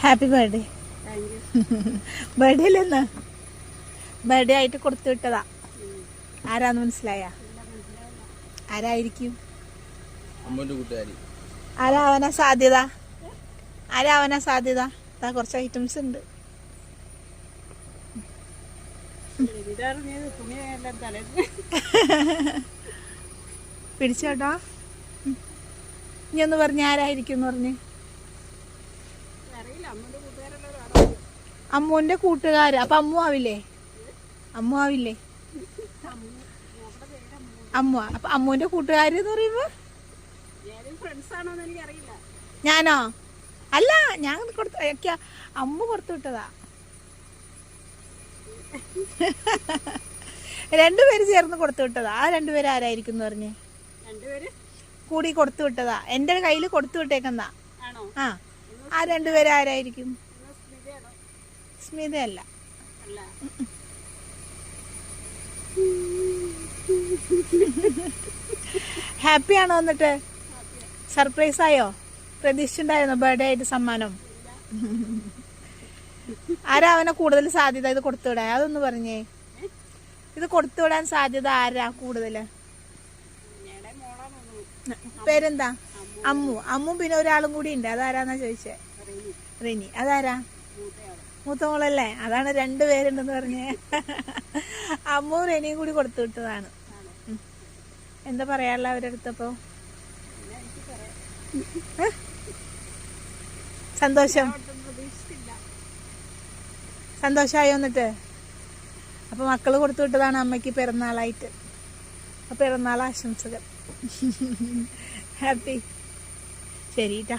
Happy birthday. Birthday അല്ലെന്ന് birthday ആയിട്ട് കൊടുത്തു വിട്ടതാ. ആരാന്ന് മനസ്സിലായ? ആരായിരിക്കും? ആരാവാനാ സാധ്യത? ആരാവാനാ സാധ്യത? കുറച്ച് ഐറ്റംസ് ഉണ്ട്. പിടിച്ചോട്ടോ. ഇനി ഒന്ന് പറഞ്ഞ ആരായിരിക്കും എന്ന് പറഞ്ഞ്. അമ്മുവിന്റെ കൂട്ടുകാര്. അപ്പൊ അമ്മു ആവില്ലേ? അമ്മു ആവില്ലേ? അമ്മു. അപ്പൊ അമ്മുവിന്റെ കൂട്ടുകാര് എന്ന് പറയുമ്പോ ഞാനോ? അല്ല, ഞാൻ കൊടുത്ത അമ്മ കൊടുത്തു വിട്ടതാ. രണ്ടുപേര് ചേർന്ന് കൊടുത്തു വിട്ടതാ. ആ രണ്ടുപേര് ആരായിരിക്കും എന്ന് പറഞ്ഞേ? കൂടി കൊടുത്തു വിട്ടതാ. എന്റെ കയ്യിൽ കൊടുത്തു വിട്ടേക്കെന്നാ. ആ, ആ രണ്ടുപേര് ആരായിരിക്കും? സ്മിത അല്ല. ഹാപ്പി ആണോ? എന്നിട്ട് സർപ്രൈസ് ആയോ? പ്രതീക്ഷിച്ചിട്ടുണ്ടായിരുന്നോ ബർത്ത്ഡേ ആയിട്ട് സമ്മാനം? ആരാ അവനെ കൂടുതൽ സാധ്യത ഇത് കൊടുത്തുവിടാൻ? അതൊന്ന് പറഞ്ഞേ. ഇത് കൊടുത്തുവിടാൻ സാധ്യത ആരാ കൂടുതല്? പേരെന്താ? അമ്മു. അമ്മു പിന്നെ ഒരാളും കൂടി ഉണ്ട്. അതാരാന്നാ ചോദിച്ചേ? റിനി. അതാരാ? മൂത്ത മോളല്ലേ? അതാണ് രണ്ടുപേരുണ്ടെന്ന് പറഞ്ഞേ. അമ്മു റിനിയും കൂടി കൊടുത്തു വിട്ടതാണ്. എന്താ പറയാനുള്ള അവരുടെ അടുത്തപ്പോ? സന്തോഷം. സന്തോഷമായോ? എന്നിട്ട് അപ്പൊ മക്കള് കൊടുത്തു വിട്ടതാണ് അമ്മയ്ക്ക് പിറന്നാളായിട്ട്. അപ്പൊ പിറന്നാൾ ആശംസകൾ. ഹാപ്പി. ശരിട്ടാ.